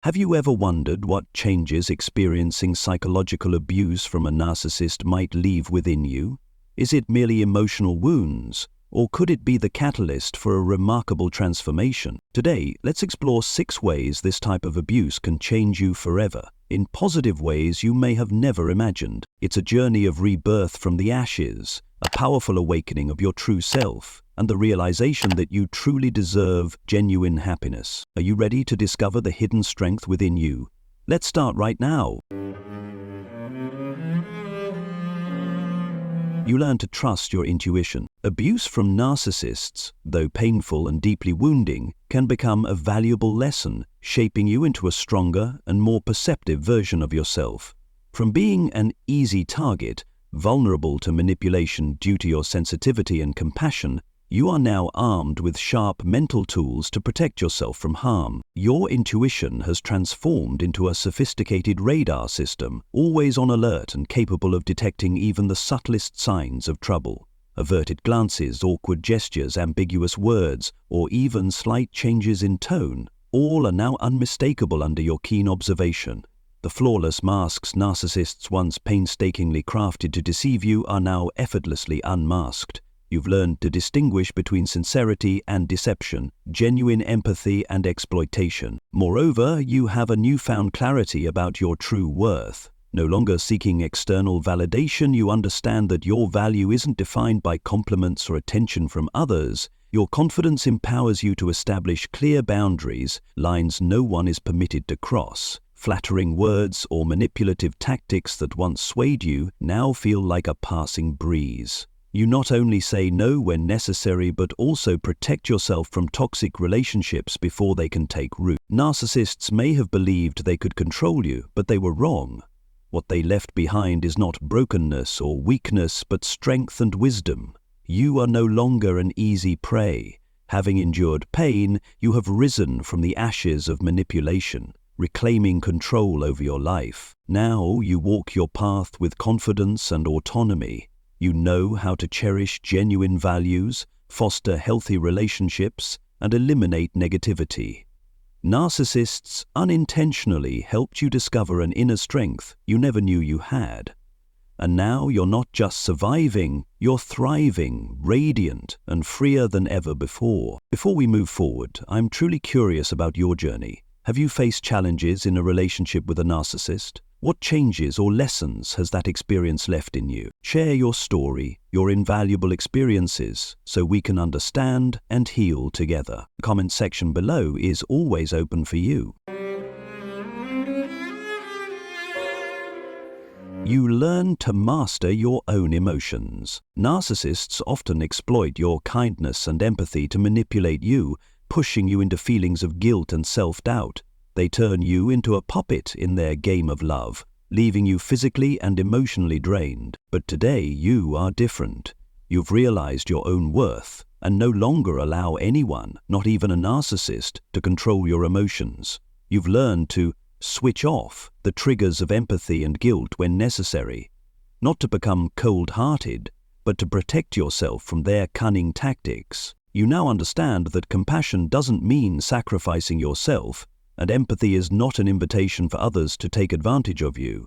Have you ever wondered what changes experiencing psychological abuse from a narcissist might leave within you? Is it merely emotional wounds, or could it be the catalyst for a remarkable transformation? Today, let's explore 6 ways this type of abuse can change you forever, in positive ways you may have never imagined. It's a journey of rebirth from the ashes, a powerful awakening of your true self, and the realization that you truly deserve genuine happiness. Are you ready to discover the hidden strength within you? Let's start right now. You learn to trust your intuition. Abuse from narcissists, though painful and deeply wounding, can become a valuable lesson, shaping you into a stronger and more perceptive version of yourself. From being an easy target, vulnerable to manipulation due to your sensitivity and compassion, you are now armed with sharp mental tools to protect yourself from harm. Your intuition has transformed into a sophisticated radar system, always on alert and capable of detecting even the subtlest signs of trouble. Averted glances, awkward gestures, ambiguous words, or even slight changes in tone, all are now unmistakable under your keen observation. The flawless masks narcissists once painstakingly crafted to deceive you are now effortlessly unmasked. You've learned to distinguish between sincerity and deception, genuine empathy and exploitation. Moreover, you have a newfound clarity about your true worth. No longer seeking external validation, you understand that your value isn't defined by compliments or attention from others. Your confidence empowers you to establish clear boundaries, lines no one is permitted to cross. Flattering words or manipulative tactics that once swayed you now feel like a passing breeze. You not only say no when necessary but also protect yourself from toxic relationships before they can take root. Narcissists may have believed they could control you, but they were wrong. What they left behind is not brokenness or weakness but strength and wisdom. You are no longer an easy prey. Having endured pain, you have risen from the ashes of manipulation, reclaiming control over your life. Now you walk your path with confidence and autonomy. You know how to cherish genuine values, foster healthy relationships, and eliminate negativity. Narcissists unintentionally helped you discover an inner strength you never knew you had. And now you're not just surviving, you're thriving, radiant, and freer than ever before. Before we move forward, I'm truly curious about your journey. Have you faced challenges in a relationship with a narcissist? What changes or lessons has that experience left in you? Share your story, your invaluable experiences, so we can understand and heal together. The comment section below is always open for you. You learn to master your own emotions. Narcissists often exploit your kindness and empathy to manipulate you, pushing you into feelings of guilt and self-doubt. They turn you into a puppet in their game of love, leaving you physically and emotionally drained. But today you are different. You've realized your own worth and no longer allow anyone, not even a narcissist, to control your emotions. You've learned to switch off the triggers of empathy and guilt when necessary, not to become cold-hearted, but to protect yourself from their cunning tactics. You now understand that compassion doesn't mean sacrificing yourself, and empathy is not an invitation for others to take advantage of you.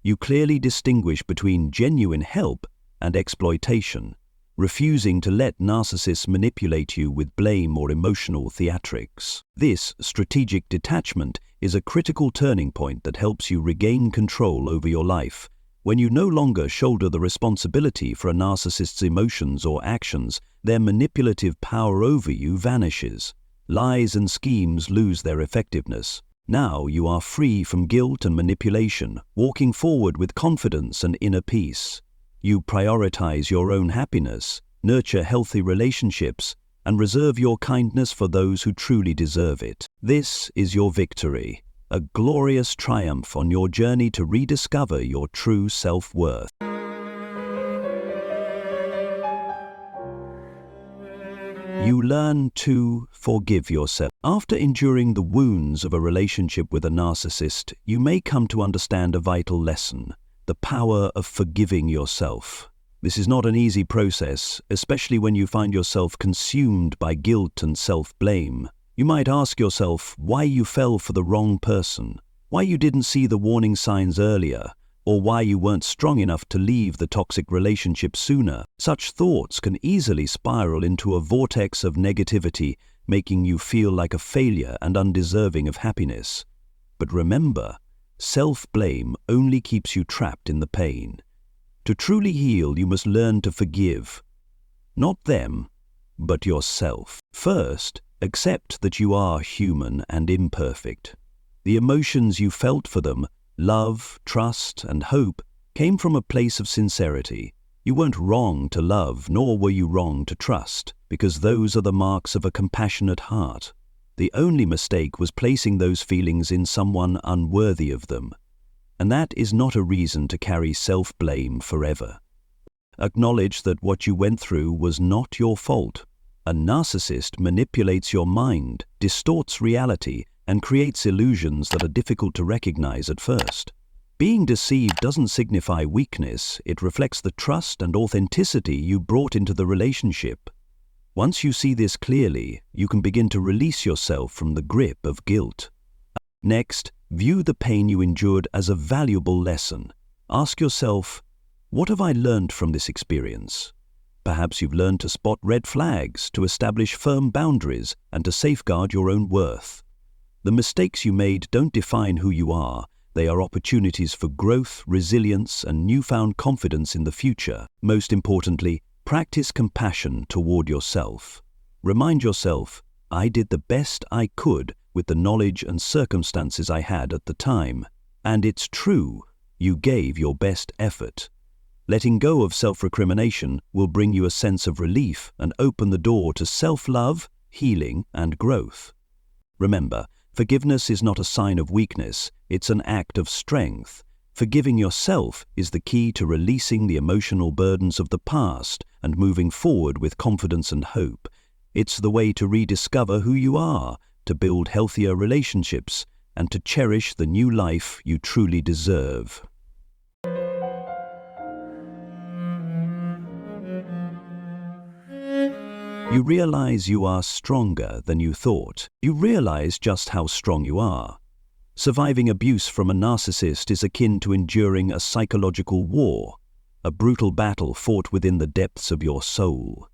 You clearly distinguish between genuine help and exploitation, refusing to let narcissists manipulate you with blame or emotional theatrics. This strategic detachment is a critical turning point that helps you regain control over your life. When you no longer shoulder the responsibility for a narcissist's emotions or actions, their manipulative power over you vanishes. Lies and schemes lose their effectiveness. Now you are free from guilt and manipulation, walking forward with confidence and inner peace. You prioritize your own happiness, nurture healthy relationships, and reserve your kindness for those who truly deserve it. This is your victory, a glorious triumph on your journey to rediscover your true self-worth. You learn to forgive yourself. After enduring the wounds of a relationship with a narcissist, you may come to understand a vital lesson: the power of forgiving yourself. This is not an easy process, especially when you find yourself consumed by guilt and self-blame. You might ask yourself why you fell for the wrong person, why you didn't see the warning signs earlier, or why you weren't strong enough to leave the toxic relationship sooner. Such thoughts can easily spiral into a vortex of negativity, making you feel like a failure and undeserving of happiness. But remember, self-blame only keeps you trapped in the pain. To truly heal, you must learn to forgive. Not them, but yourself. First, accept that you are human and imperfect. The emotions you felt for them, love, trust, and hope, came from a place of sincerity. You weren't wrong to love, nor were you wrong to trust, because those are the marks of a compassionate heart. The only mistake was placing those feelings in someone unworthy of them. And that is not a reason to carry self-blame forever. Acknowledge that what you went through was not your fault. A narcissist manipulates your mind, distorts reality, and creates illusions that are difficult to recognize at first. Being deceived doesn't signify weakness, it reflects the trust and authenticity you brought into the relationship. Once you see this clearly, you can begin to release yourself from the grip of guilt. Next, view the pain you endured as a valuable lesson. Ask yourself, what have I learned from this experience? Perhaps you've learned to spot red flags, to establish firm boundaries, and to safeguard your own worth. The mistakes you made don't define who you are. They are opportunities for growth, resilience, and newfound confidence in the future. Most importantly, practice compassion toward yourself. Remind yourself, I did the best I could with the knowledge and circumstances I had at the time. And it's true, you gave your best effort. Letting go of self-recrimination will bring you a sense of relief and open the door to self-love, healing, and growth. Remember, forgiveness is not a sign of weakness, it's an act of strength. Forgiving yourself is the key to releasing the emotional burdens of the past and moving forward with confidence and hope. It's the way to rediscover who you are, to build healthier relationships, and to cherish the new life you truly deserve. You realize you are stronger than you thought. You realize just how strong you are. Surviving abuse from a narcissist is akin to enduring a psychological war, a brutal battle fought within the depths of your soul.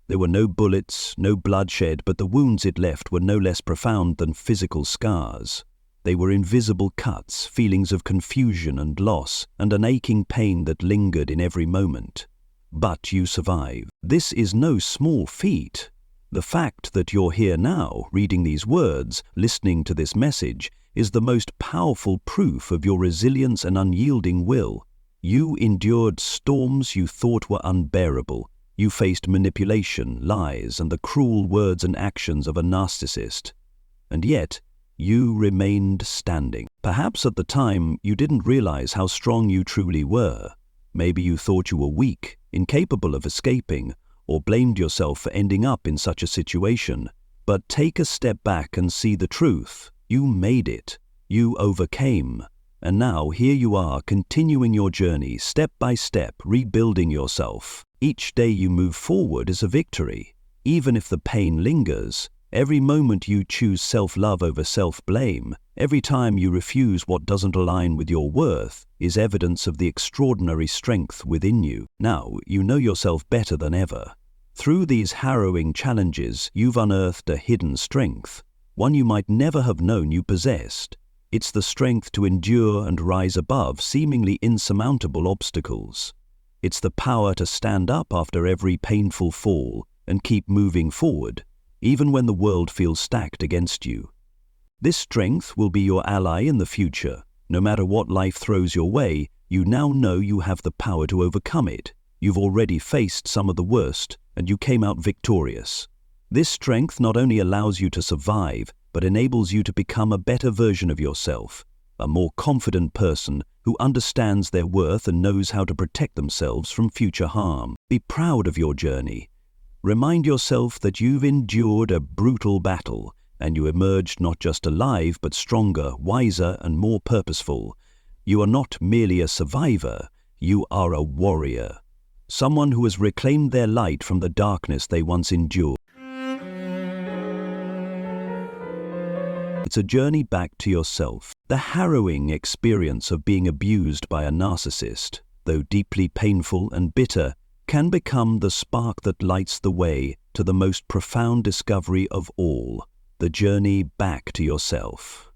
There were no bullets, no bloodshed, but the wounds it left were no less profound than physical scars. They were invisible cuts, feelings of confusion and loss, and an aching pain that lingered in every moment. But you survived. This is no small feat. The fact that you're here now, reading these words, listening to this message, is the most powerful proof of your resilience and unyielding will. You endured storms you thought were unbearable. You faced manipulation, lies, and the cruel words and actions of a narcissist. And yet, you remained standing. Perhaps at the time you didn't realize how strong you truly were. Maybe you thought you were weak, incapable of escaping, or blamed yourself for ending up in such a situation. But take a step back and see the truth. You made it. You overcame. And now here you are, continuing your journey, step by step, rebuilding yourself. Each day you move forward is a victory. Even if the pain lingers, every moment you choose self-love over self-blame, every time you refuse what doesn't align with your worth, is evidence of the extraordinary strength within you. Now, you know yourself better than ever. Through these harrowing challenges, you've unearthed a hidden strength, one you might never have known you possessed. It's the strength to endure and rise above seemingly insurmountable obstacles. It's the power to stand up after every painful fall and keep moving forward, even when the world feels stacked against you. This strength will be your ally in the future. No matter what life throws your way, you now know you have the power to overcome it. You've already faced some of the worst, and you came out victorious. This strength not only allows you to survive, but enables you to become a better version of yourself, a more confident person who understands their worth and knows how to protect themselves from future harm. Be proud of your journey. Remind yourself that you've endured a brutal battle, and you emerged not just alive, but stronger, wiser, and more purposeful. You are not merely a survivor, you are a warrior. Someone who has reclaimed their light from the darkness they once endured. It's a journey back to yourself. The harrowing experience of being abused by a narcissist, though deeply painful and bitter, can become the spark that lights the way to the most profound discovery of all, the journey back to yourself.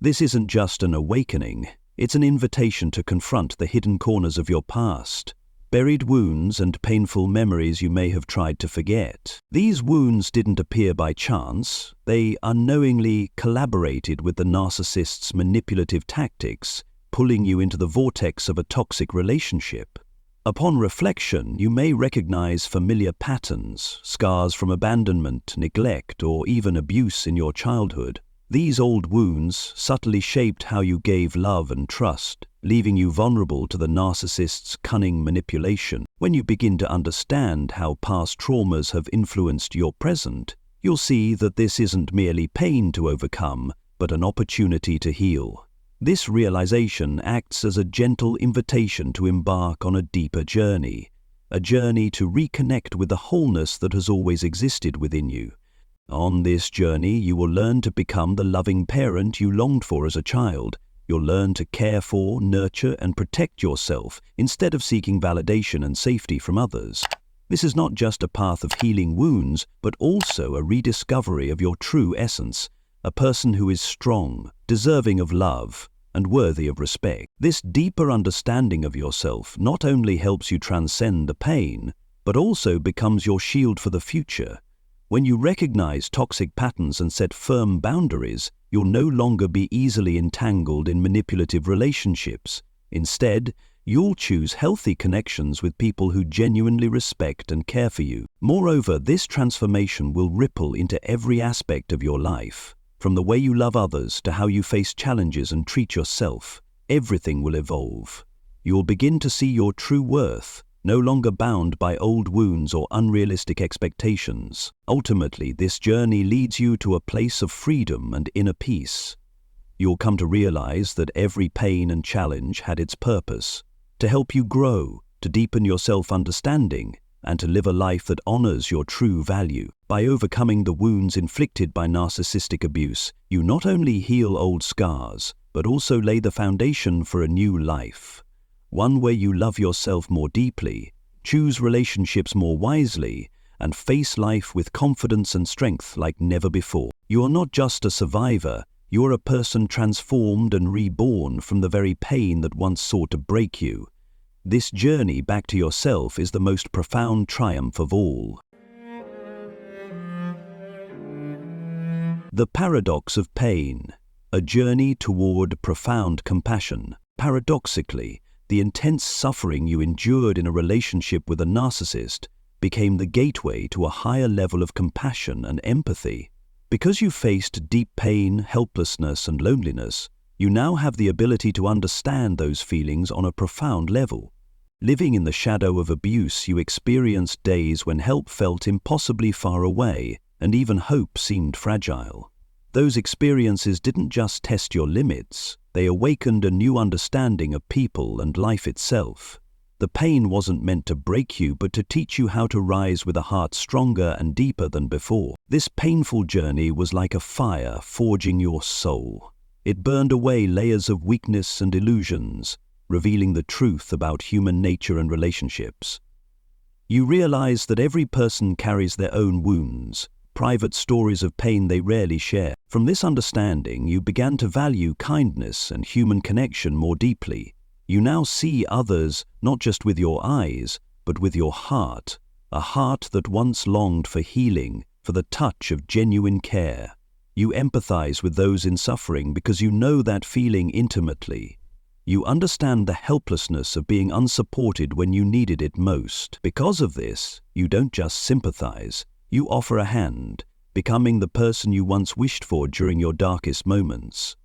This isn't just an awakening, it's an invitation to confront the hidden corners of your past, buried wounds and painful memories you may have tried to forget. These wounds didn't appear by chance, they unknowingly collaborated with the narcissist's manipulative tactics, pulling you into the vortex of a toxic relationship. Upon reflection, you may recognize familiar patterns, scars from abandonment, neglect, or even abuse in your childhood. These old wounds subtly shaped how you gave love and trust, leaving you vulnerable to the narcissist's cunning manipulation. When you begin to understand how past traumas have influenced your present, you'll see that this isn't merely pain to overcome, but an opportunity to heal. This realization acts as a gentle invitation to embark on a deeper journey, a journey to reconnect with the wholeness that has always existed within you. On this journey, you will learn to become the loving parent you longed for as a child. You'll learn to care for, nurture, and protect yourself instead of seeking validation and safety from others. This is not just a path of healing wounds, but also a rediscovery of your true essence, a person who is strong, deserving of love, and worthy of respect. This deeper understanding of yourself not only helps you transcend the pain, but also becomes your shield for the future. When you recognize toxic patterns and set firm boundaries, you'll no longer be easily entangled in manipulative relationships. Instead, you'll choose healthy connections with people who genuinely respect and care for you. Moreover, this transformation will ripple into every aspect of your life. From the way you love others to how you face challenges and treat yourself, everything will evolve. You will begin to see your true worth, no longer bound by old wounds or unrealistic expectations. Ultimately, this journey leads you to a place of freedom and inner peace. You'll come to realize that every pain and challenge had its purpose, to help you grow, to deepen your self-understanding, and to live a life that honors your true value. By overcoming the wounds inflicted by narcissistic abuse, you not only heal old scars, but also lay the foundation for a new life. One where you love yourself more deeply, choose relationships more wisely, and face life with confidence and strength like never before. You are not just a survivor, you are a person transformed and reborn from the very pain that once sought to break you. This journey back to yourself is the most profound triumph of all. The paradox of pain, a journey toward profound compassion. Paradoxically, the intense suffering you endured in a relationship with a narcissist became the gateway to a higher level of compassion and empathy. Because you faced deep pain, helplessness, and loneliness, you now have the ability to understand those feelings on a profound level. Living in the shadow of abuse, you experienced days when help felt impossibly far away and even hope seemed fragile. Those experiences didn't just test your limits, they awakened a new understanding of people and life itself. The pain wasn't meant to break you, but to teach you how to rise with a heart stronger and deeper than before. This painful journey was like a fire forging your soul. It burned away layers of weakness and illusions, revealing the truth about human nature and relationships. You realize that every person carries their own wounds, private stories of pain they rarely share. From this understanding, you began to value kindness and human connection more deeply. You now see others not just with your eyes, but with your heart, a heart that once longed for healing, for the touch of genuine care. You empathize with those in suffering because you know that feeling intimately. You understand the helplessness of being unsupported when you needed it most. Because of this, you don't just sympathize, you offer a hand, becoming the person you once wished for during your darkest moments.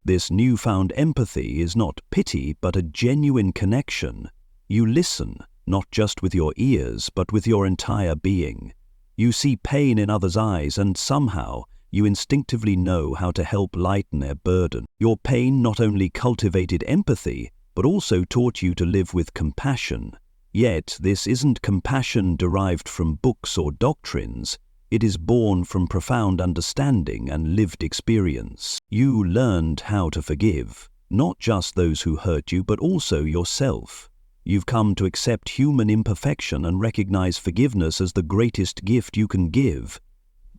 This newfound empathy is not pity, but a genuine connection. You listen, not just with your ears, but with your entire being. You see pain in others' eyes, and somehow, you instinctively know how to help lighten their burden. Your pain not only cultivated empathy, but also taught you to live with compassion. Yet, this isn't compassion derived from books or doctrines. It is born from profound understanding and lived experience. You learned how to forgive, not just those who hurt you, but also yourself. You've come to accept human imperfection and recognize forgiveness as the greatest gift you can give,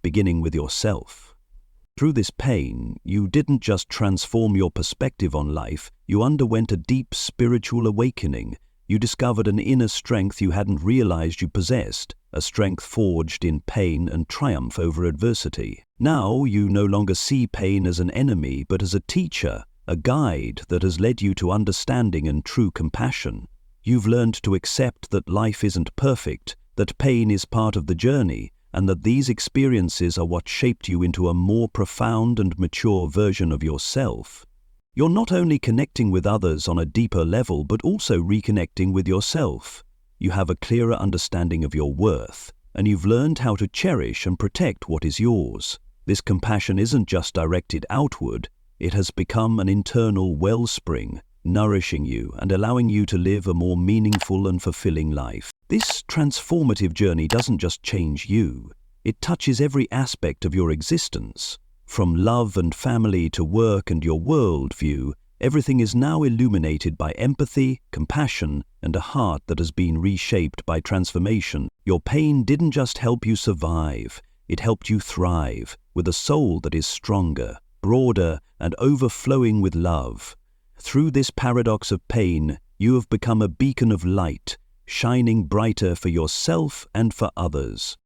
beginning with yourself. Through this pain, you didn't just transform your perspective on life, you underwent a deep spiritual awakening. You discovered an inner strength you hadn't realized you possessed, a strength forged in pain and triumph over adversity. Now you no longer see pain as an enemy, but as a teacher, a guide that has led you to understanding and true compassion. You've learned to accept that life isn't perfect, that pain is part of the journey, and that these experiences are what shaped you into a more profound and mature version of yourself. You're not only connecting with others on a deeper level, but also reconnecting with yourself. You have a clearer understanding of your worth, and you've learned how to cherish and protect what is yours. This compassion isn't just directed outward, it has become an internal wellspring, nourishing you and allowing you to live a more meaningful and fulfilling life. This transformative journey doesn't just change you, it touches every aspect of your existence. From love and family to work and your worldview, everything is now illuminated by empathy, compassion, and a heart that has been reshaped by transformation. Your pain didn't just help you survive, it helped you thrive, with a soul that is stronger, broader, and overflowing with love. Through this paradox of pain, you have become a beacon of light, shining brighter for yourself and for others.